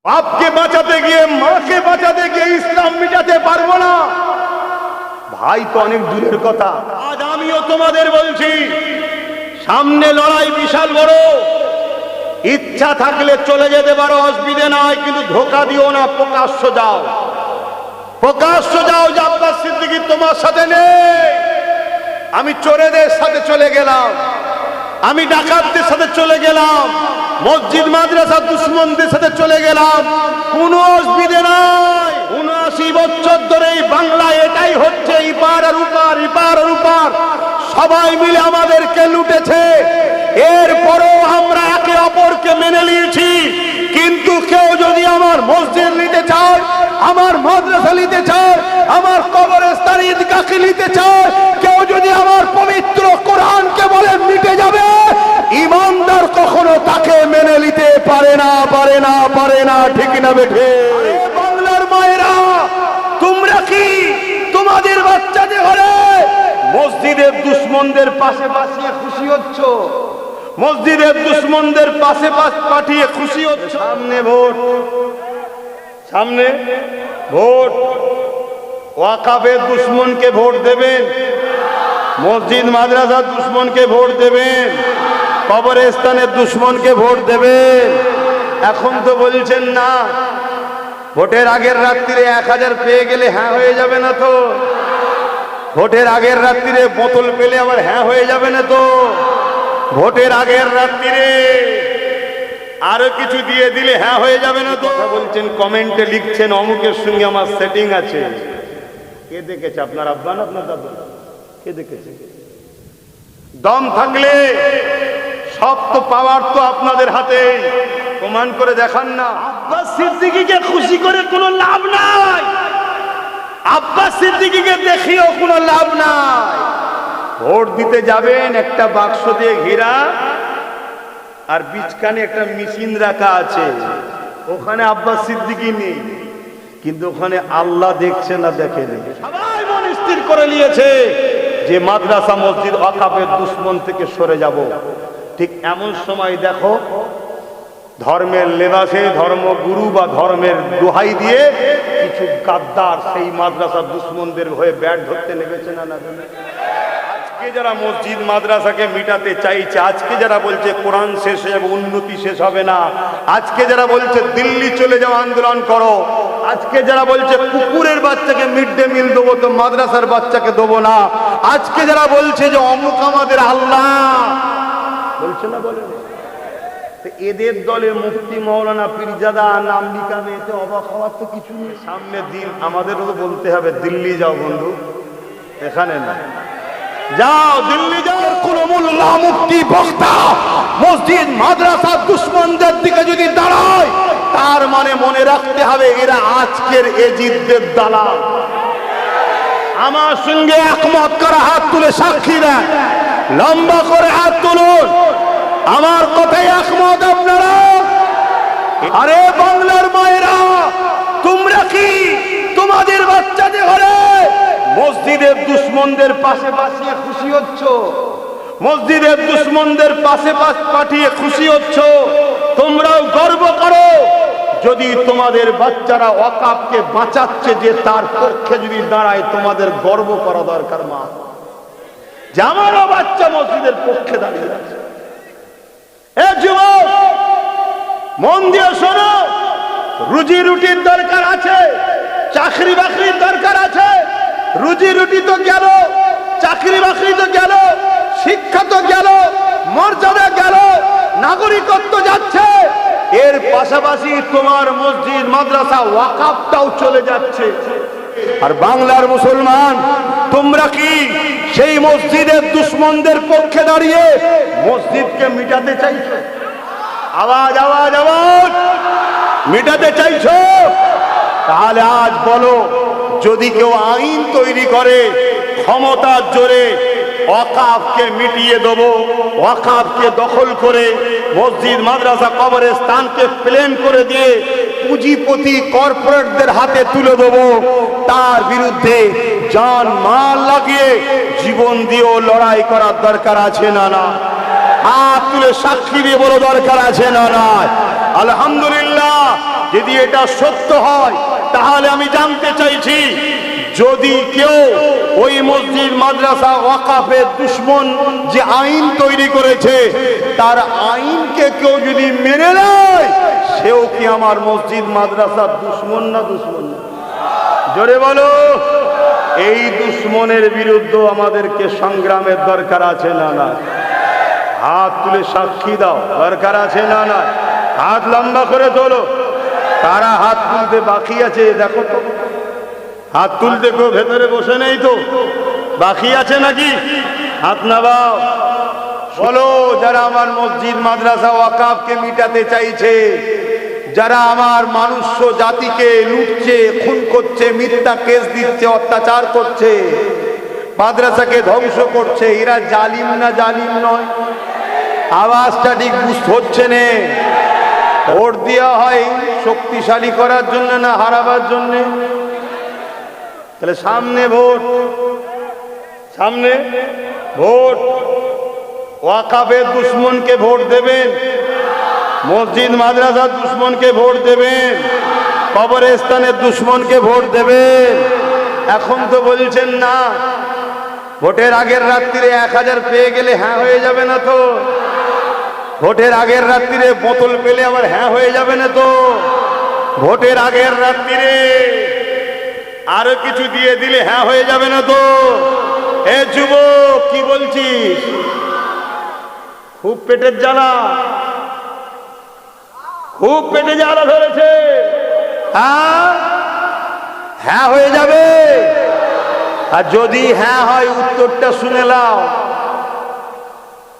বাপকে বাঁচাতে গিয়ে মাকে বাঁচাতে গিয়ে ইসলাম মিটাতে পারবো না ভাই, তো অনেক দূরের কথা। আজ আমিও তোমাদের বলছি, সামনে লড়াই বিশাল বড়। ইচ্ছা থাকলে চলে যেতে পারো, অসুবিধে নাই, কিন্তু ধোকা দিও না। প্রকাশ্য যাও, প্রকাশ্য যাও যে আব্বাস সিদ্দিকী তোমার সাথে নেই। আমি চোরেদের সাথে চলে গেলাম, আমি ডাকাতদের সাথে চলে গেলাম, মসজিদ মাদ্রাসা দুশ্মনদের সাথে চলে গেলাম, কোনো অসুবিধে নাই। ৭৯ বছর ধরে বাংলায় এটাই হচ্ছে, ইপার আর উপার, ইপার আর উপার সবাই মিলে আমাদেরকে লুটেছে। এরপরেও আমরা একে অপরকে মেনে নিয়েছি। কিন্তু কেউ যদি আমার মসজিদ নিতে চায়, আমার মাদ্রাসা নিতে চায়, আমার কবরস্থান ঈদগাহকে নিতে চায়, কেউ যদি আমার পবিত্র কোরআনকে বলে মিটে যাবে, ইমানদার কখনো তাকে মেনে নিতে পারে না, পারে না, পারে না। ঠিক না বেঠে? বাংলার মায়েরা, তোমরা কি তোমাদের বাচ্চাদের ঘরে মসজিদের দুশ্মনদের পাশে পাঠিয়ে খুশি হচ্ছ? মসজিদের দুশ্মনদের পাশে পাঠিয়ে খুশি হচ্ছ? সামনে ভোট, সামনে ভোট। ওয়াকাফের দুশ্মনকে ভোট দেবেন, মসজিদ মাদ্রাসার দুশ্মনকে ভোট দেবেন, কবরস্থানের দুশ্মনকে ভোট দেবেন। এখন তো বলছেন না, ভোটের আগের রাত্রিরে ১০০০ পেয়ে গেলে হ্যাঁ হয়ে যাবে না তো? ভোটের আগের রাত্রিরে বোতল পেলে আবার হ্যাঁ হয়ে যাবে না তো? ভোটের আগের রাত্রিরে আরো কিছু দিয়ে দিলে হ্যাঁ হয়ে যাবে না তো? বলছেন, কমেন্টে লিখছেন অমুকের সঙ্গে আমার সেটিং আছে। কে দেখেছে? আপনার আব্বা না আপনার দাদা? কে দেখেছে? দম থাকলে সব তো পাওয়ার তো আপনাদের হাতে, প্রমাণ করে দেখান না। আব্বাস সিদ্দিকীকে খুশি করে কোনো লাভ নাই, আব্বাস সিদ্দিকীকে দেখিও কোনো লাভ নাই। ভোট দিতে যাবেন, একটা বাক্স দিয়ে ঘেরা, আর বিচকানে একটা মেশিন রাখা আছে, ওখানে আব্বাস সিদ্দিকী নেই, কিন্তু ওখানে আল্লাহ দেখছে না, দেখেন। সবাই মন স্থির করে নিয়েছে যে মাদ্রাসা মসজিদ ওয়াকাফের দুশ্মন থেকে সরে যাব। ঠিক এমন সময় দেখো, ধর্মের লেবাসে ধর্মগুরু বা ধর্মের দোহাই দিয়ে কিছু গাদ্দার সেই মাদ্রাসার দুশ্মনদের হয়ে ব্যাট ধরতে নেমেছে না? আজকে যারা মসজিদ মাদ্রাসাকে মিটাতে চাইছে, আজকে যারা বলছে কোরআন শেষ হয়ে যাবে, উন্নতি শেষ হবে না, আজকে যারা বলছে দিল্লি চলে যাও আন্দোলন করো, আজকে যারা বলছে কুকুরের বাচ্চাকে মিড ডে মিল দেবো তো মাদ্রাসার বাচ্চাকে দেবো না, আজকে যারা বলছে যে অমুক আমাদের আল্লাহ বলছে না, বলে এদের দলে মুফতি মৌলানা পীরজাদা নাম লিখাবে, এতে অবাক হওয়ার তো কিছু নেই। সামনে দিন আমাদেরও তো বলতে হবে দিল্লি যাও বন্ধু, এখানে না, যাও দিল্লি যাও। কোন মোল্লা মুফতি বক্তা মসজিদ মাদ্রাসার দুশ্মনদের দিকে যদি দাঁড়ায়, তার মানে মনে রাখতে হবে এরা আজকের এজিদদের দালাল। আমার সঙ্গে একমত করা হাত তুলে সাক্ষী দেন, লম্বা করে হাত তুলুন, আমার কথায় একমত আপনারা? আরে বাংলার মায়েরা, তোমরা কি তোমাদের বাচ্চাদের ঘরে মসজিদের দুশ্মনদের পাশে পাঠিয়ে খুশি হচ্ছ? মসজিদের দুশ্মনদের পাশে পাঠিয়ে খুশি হচ্ছ? তোমরাও গর্ব করো যদি তোমাদের বাচ্চারা ওয়াকাফকে বাঁচাচ্ছে, যে তার পক্ষে যদি দাঁড়ায়, তোমাদের গর্ব করা দরকার। মা, যে আমারও বাচ্চা মসজিদের পক্ষে দাঁড়িয়ে আছে। এ যুবক, মন দিয়ে শোনো, রুজি রুটির দরকার আছে, চাকরি বাকরির দরকার আছে। রুজি রুটি তো গেল, চাকরি বাকরি তো গেল, শিক্ষা তো গেল, মর্যাদা গেল, নাগরিকত্ব যাচ্ছে, এর পাশাপাশি তোমার মসজিদ মাদ্রাসা ওয়াকাফটাও চলে যাচ্ছে। আর বাংলার মুসলমান, তোমরা কি সেই মসজিদের দুশ্মনদের পক্ষে দাঁড়িয়ে মসজিদকে মিটাতে চাইছো? আওয়াজ, আওয়াজ, আওয়াজ, মিটাতে চাইছো? তাহলে আজ বলো, যদি কেউ আইন তৈরি করে ক্ষমতার জোরে ওয়াকাফকে মিটিয়ে দেবো, ওয়াকাফকে দখল করে মসজিদ মাদ্রাসা কবরস্থানকে প্লেন করে দিয়ে পুঁজিপতি কর্পোরেটদের হাতে তুলে দেবো, তার বিরুদ্ধে জান মাল লাগিয়ে জীবন দিয়েও লড়াই করার দরকার আছে না? না, হাত তুলে সাক্ষী দিয়ে বলো দরকার আছে না? না। আলহামদুলিল্লাহ, যদি এটা সত্য হয় তাহলে আমি জানতে চাইছি, যদি কেউ ওই মসজিদ মাদ্রাসা ওয়াকাফের দুশমন যে আইন তৈরি করেছে তার আইনকে কেউ যদি মেনে নেয়, সেও কি আমার মসজিদ মাদ্রাসার দুশমন না দুশমন না? জোরে বলো। এই দুশমনের বিরুদ্ধে আমাদেরকে সংগ্রামের দরকার আছে না না? হাত তুলে সাক্ষী দাও, দরকার আছে না না? হাত লম্বা করে তোলো। তারা হাত তুলতে বাকি আছে দেখো তো, হাত তুলতে কেউ ভেতরে বসে নেই তো, বাকি আছে নাকি? হাত নামাও, বলো। যারা আমার মসজিদ মাদ্রাসা ওয়াকাফকে মিটাতে চাইছে, যারা আমার মানুষ্য জাতিকে লুটছে, খুন করছে, মিথ্যা কেস দিচ্ছে, অত্যাচার করছে, মাদ্রাসাকে ধ্বংস করছে, এরা জালিম না জালিম নয়? আওয়াজটা ঠিক বুঝতে হচ্ছে না? ভোট দেওয়া হয় শক্তিশালী করার জন্য না হারাবার জন্য? তাহলে সামনে ভোট, সামনে ভোট। ওয়াকাফের দুশমনকে ভোট দেবেন, মসজিদ মাদ্রাসার দুশমনকে ভোট দেবেন, কবরস্থানের দুশমনকে ভোট দেবেন। এখন তো বলছেন না, ভোটের আগের রাত্রিরে 1000 পেয়ে গেলে হ্যাঁ হয়ে যাবে না তো? ভোটের আগের রাত্রিরে বোতল পেলে আবার হ্যাঁ হয়ে যাবে না তো? ভোটের আগের রাত্রিরে আরো কিছু দিয়ে দিলে হ্যাঁ হয়ে যাবে না তো? এ যুবক, কি বলছিস? খুব পেটের জ্বালা, খুব পেটে জ্বালা ধরেছে, হ্যাঁ হয়ে যাবে? আর যদি হ্যাঁ হয় উত্তরটা শুনে নাও,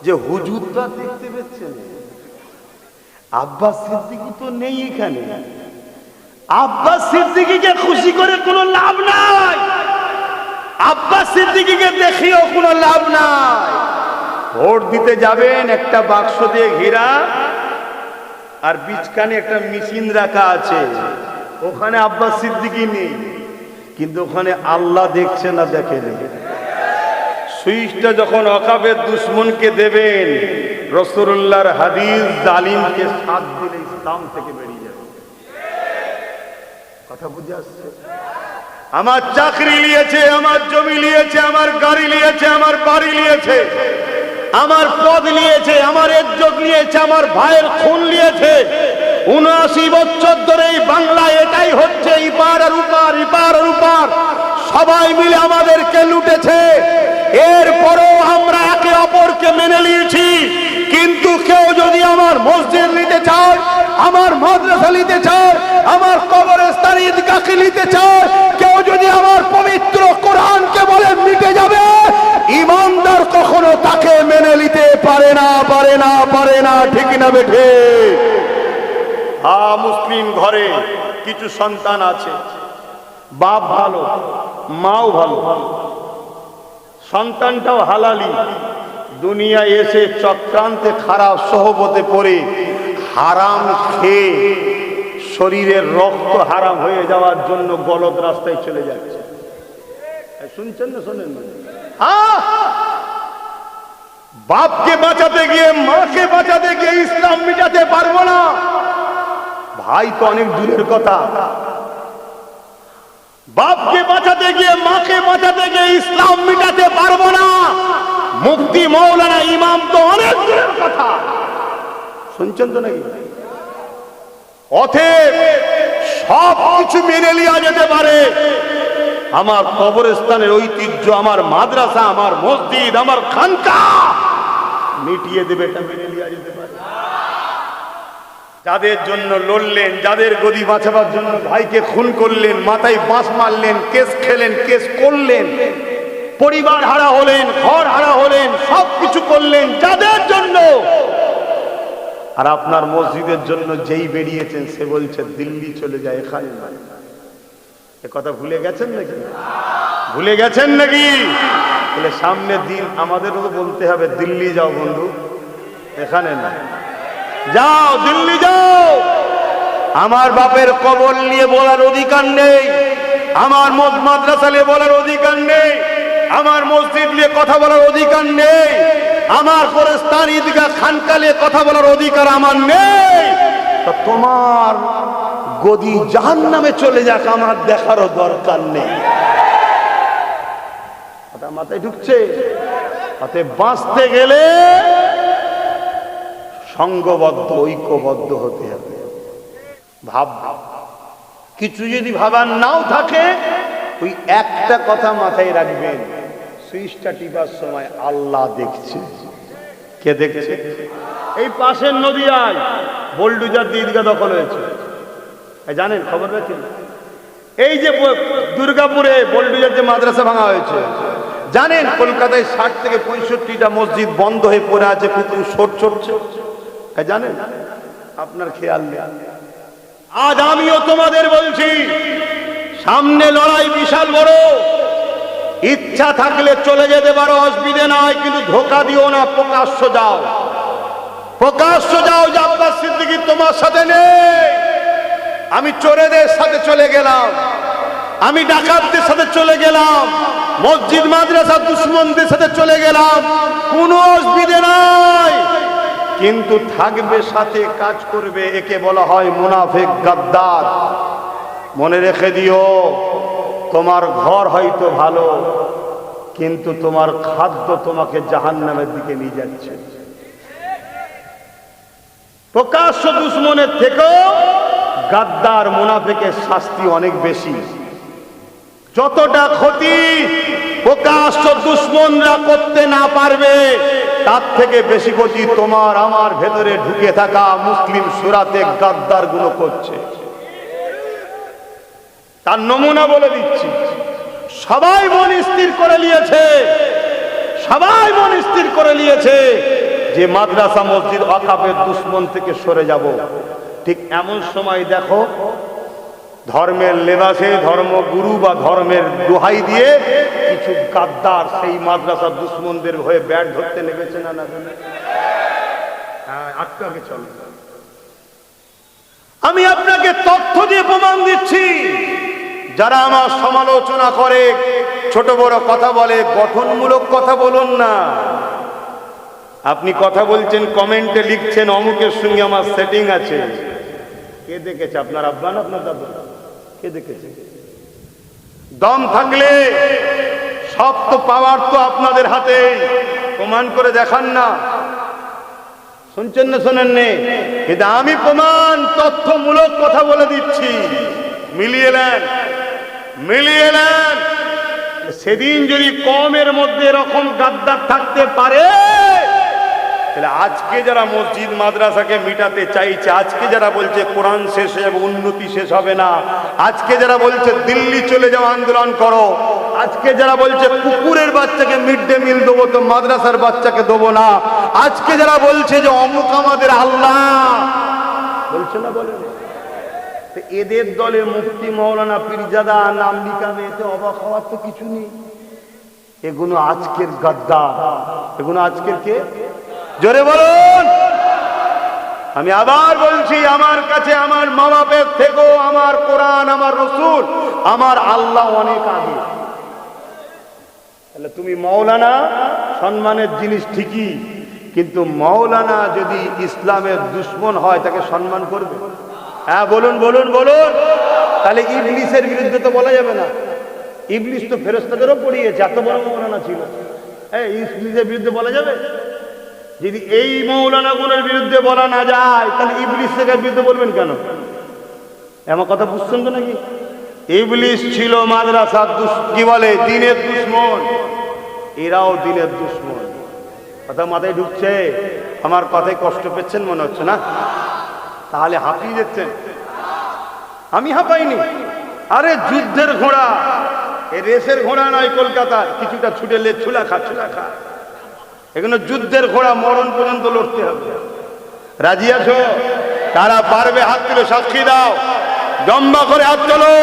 যে হুজুরটা দেখতে পেয়েছেন, আব্বাস সিদ্দিকী তো নেই এখানে। আব্বাস সিদ্দিকীকে খুশি করে কোনো লাভ নাই, আব্বাস সিদ্দিকীকে দেখিও কোনো লাভ নাই। ভোট দিতে যাবেন, একটা বাক্স দিয়ে ঘেরা, আর বিচখানে একটা মেশিন রাখা আছে, ওখানে আব্বাস সিদ্দিকী নেই, কিন্তু ওখানে আল্লাহ দেখছে না দেখেন? সুইচটা যখন ওয়াকাফের দুশমনকে দেবেন, রাসূলুল্লাহর হাদিস, জালিমকে সাথ দিলে ইসলাম থেকে বেরিয়ে যাবে। কথা বুঝে আসছে? আমার চাকরি নিয়েছে, আমার জমি নিয়েছে, আমার গাড়ি নিয়েছে, আমার বাড়ি নিয়েছে, আমার পদ নিয়েছে, আমার ইজ্জত নিয়েছে, আমার ভাইয়ের খুন নিয়েছে। ৭৯ বছর ধরে এই বাংলায় এটাই হচ্ছে, ইপার আর উপার, ইপার আর উপার সবাই মিলে আমাদেরকে লুটেছে। এরপরও আমরা একে অপরকে মেনে নিয়েছি, কিন্তু কেউ যদি আমার মসজিদ নিতে চায়, আমার মাদ্রাসা নিতে চায়, আমার কবরস্থান ঈদগাহকে নিতে চায়, কেউ যদি আমার পবিত্র কোরআনকে বলে মিটে যাবে, ইমানদার কখনো তাকে মেনে নিতে পারে না, পারে না, পারে না। ঠিক না বেঠে? মুসলিম ঘরে কিছু সন্তান আছে, বাপ ভালো, মাও ভালো, সন্তানটাও হালালি, দুনিয়ায় এসে চক্রান্তে খারাপ সহবতে পড়ে হারাম খেয়ে শরীরের রক্ত হারাম হয়ে যাওয়ার জন্য গলদ রাস্তায় চলে যাচ্ছে। শুনছেন না? শোনেন না? বাপকে বাঁচাতে গিয়ে, মাকে বাঁচাতে গিয়ে ইসলাম মিটাতে পারবো না, ভাই তো অনেক দূরের কথা। বাপকে বাঁচাতে গিয়ে, মাকে বাঁচাতে গিয়ে ইসলাম মিটাতে পারবো না, মুফতি মৌলানা ইমাম তো অনেক দূরের কথা। শুনছেন তো নাকি? অতএব সব কিছু মেনে নেওয়া যেতে পারে, আমার কবরস্থানের ঐতিহ্য, আমার মাদ্রাসা, আমার মসজিদ, আমার খানকাহ মিটিয়ে দেবে, এটা মেনে নেওয়া যেতে পারে। যাদের জন্য লড়লেন, যাদের গদি বাঁচাবার জন্য ভাইকে খুন করলেন, মাথায় বাঁশ মারলেন, কেস খেলেন, কেস করলেন, পরিবার হারা হলেন, ঘর হারা হলেন, সবকিছু করলেন যাদের জন্য, আর আপনার মসজিদের জন্য যেই বেরিয়েছেন সে বলছে দিল্লি চলে যায়, এখানে নয়। এ কথা ভুলে গেছেন নাকি? ভুলে গেছেন নাকি? বলে সামনে দিন আমাদেরও তো বলতে হবে, দিল্লি যাও বন্ধু, এখানে না, যাও দিল্লি যাও। আমার বাপের কবর নিয়ে বলার অধিকার নেই, আমার মাদ্রাসা নিয়ে বলার অধিকার নেই, আমার মসজিদ নিয়ে কথা বলার অধিকার নেই, আমার কবরস্থান, ঈদগাহ, খানকা নিয়ে কথা বলার অধিকার আমার নেই। তোমার গদি জাহান্নামে চলে যাক, আমার দেখারও দরকার নেই। কথা মাথায় ঢুকছে? অতএব বাঁচতে গেলে সংঘবদ্ধ, ঐক্যবদ্ধ হতে হবে। ভাব কিছু যদি ভাবার নাও থাকে, ওই একটা কথা মাথায় রাখবেন, সুইচটা টিপার সময় আল্লাহ দেখছে। কে দেখছে? এই পাশের নদিয়ায় বোলডুজার দিয়ে ঈদগাহ দখল হয়েছে, জানেন? খবর পেয়েছেন? এই যে দুর্গাপুরে বোলডুজার যে মাদ্রাসা ভাঙা হয়েছে, জানেন? কলকাতায় 60 থেকে 65টা মসজিদ বন্ধ হয়ে পড়ে আছে, কুকুর শোট ছড়ছে, জানেন? আপনার খেয়াল নেই। আজ আমিও তোমাদের বলছি, সামনে লড়াই বিশাল বড়। ইচ্ছা থাকলে চলে যেতে পারো, অসুবিধে নাই, কিন্তু ধোঁকা দিও না। প্রকাশ্য যাও, প্রকাশ্য যাও যে আব্বাস সিদ্দিকী তোমার সাথে নেই। আমি চোরেদের সাথে চলে গেলাম, আমি ডাকাতদের সাথে চলে গেলাম, মসজিদ মাদ্রাসা দুশ্মনদের সাথে চলে গেলাম, কোনো অসুবিধে নাই, কিন্তু থাকবে সাথে, কাজ করবে। একে বলা হয় মুনাফিক, গাদ্দার। মনে রেখে দিও, তোমার ঘর হয়তো ভালো, কিন্তু তোমার খাদ্য তোমাকে জাহান্নামের দিকে নিয়ে যাচ্ছে। প্রকাশ্য দুশ্মনের থেকেও গাদ্দার মুনাফিকের শাস্তি অনেক বেশি। যতটা ক্ষতি প্রকাশ্য দুশ্মনরা করতে না পারবে, তার থেকে বেশি ক্ষতি তোমার আমার ভেতরে ঢুকে থাকা মুসলিম সুরাতে গাদ্দার গুলো করছে। তার নমুনা বলে দিচ্ছি। সবাই মন স্থির করে নিয়েছে, সবাই মন স্থির করে নিয়েছে যে মাদ্রাসা মসজিদ ওয়াকাফের দুশ্মন থেকে সরে যাব। ঠিক এমন সময় দেখো, ধর্মের লেবাসে ধর্মগুরু বা ধর্মের দোহাই দিয়ে কিছু গাদ্দার সেই মাদ্রাসা দুশ্মনদের হয়ে ব্যাট ধরতে নেমেছে না? আটকে চল। আমি আপনাকে তথ্য দিয়ে প্রমাণ দিচ্ছি। যারা আমার সমালোচনা করে, ছোট বড় কথা বলে, গঠনমূলক কথা বলুন না। আপনি কথা বলছেন, কমেন্টে লিখছেন অমুকের সঙ্গে আমার সেটিং আছে, কে দেখেছে? আপনার আব্বা না আপনার দাদা? কে দেখেছে? দম থাকলে সব তো পাওয়ার তো আপনাদের হাতে, প্রমাণ করে দেখান না। শুনছেন না শোনেন নে? কিন্তু আমি প্রমাণ তথ্যমূলক কথা বলে দিচ্ছি, মিলিয়ে নেন, মিলিয়ে নেন। সেদিন যদি কমের মধ্যে এরকম গাদ্দার থাকতে পারে, তাহলে আজকে যারা মসজিদ মাদ্রাসাকে মিটাতে চাইছে, আজকে যারা বলছে কোরআন শেষ হয়ে যাবে, উন্নতি শেষ হবে না, আজকে যারা বলছে দিল্লি চলে যাও আন্দোলন করো, আজকে যারা বলছে কুকুরের বাচ্চাকে মিড ডে মিল দেবো তো মাদ্রাসার বাচ্চাকে দেবো না, আজকে যারা বলছে যে অমুক আমাদের আল্লাহ, বলছে না? বলে এদের দলে মুফতি মৌলানা পীরজাদা নাম লিখাবে, এতে অবাক হওয়ার তো কিছু নেই। এগুলো আজকের গাদ্দার, এগুলো আজকের কে? জোরে বলুন। আমি আবার বলছি, আমার কাছে আমার মা বাপের থেকেও আমার কোরআন, আমার রসুল, আমার আল্লাহ অনেক আগে। তাহলে তুমি মৌলানা সম্মানের জিনিস ঠিকই, কিন্তু মৌলানা যদি ইসলামের দুশ্মন হয়, তাকে সম্মান করবে? হ্যাঁ বলুন, বলুন, বলুন। তাহলে ইবলিসের বিরুদ্ধে তো বলা যাবে না। ইবলিস তো ফেরেশতাদেরও পড়িয়েছে, এত বড় মৌলানা ছিল। ইবলিসের বিরুদ্ধে বলা যাবে? যদি এই মৌলানা গুলোর বিরুদ্ধে বলা না যায়, তাহলে ইবলিসের বিরুদ্ধে বলবেন কেন? এমন কথা বুঝছেন তো নাকি? ইবলিস ছিল মাদ্রাসার কি বলে, দ্বীনের দুশ্মন, এরাও দ্বীনের দুশ্মন। কথা মাথায় ঢুকছে? আমার কথায় কষ্ট পেচ্ছেন মনে হচ্ছে না? তাহলে হাঁপিয়ে যাচ্ছেন। আমি হাঁপাইনি। আরে যুদ্ধের ঘোড়া, এ রেসের ঘোড়া নয় কলকাতার, কিছুটা ছুটে লে ছুলা খা, ছুলা খা। এখানে যুদ্ধের ঘোড়া, মরণ পর্যন্ত লড়তে হবে। রাজি আছো? তারা পারবে হাত তুলে সাক্ষী দাও, জম্বা করে হাত তোলো।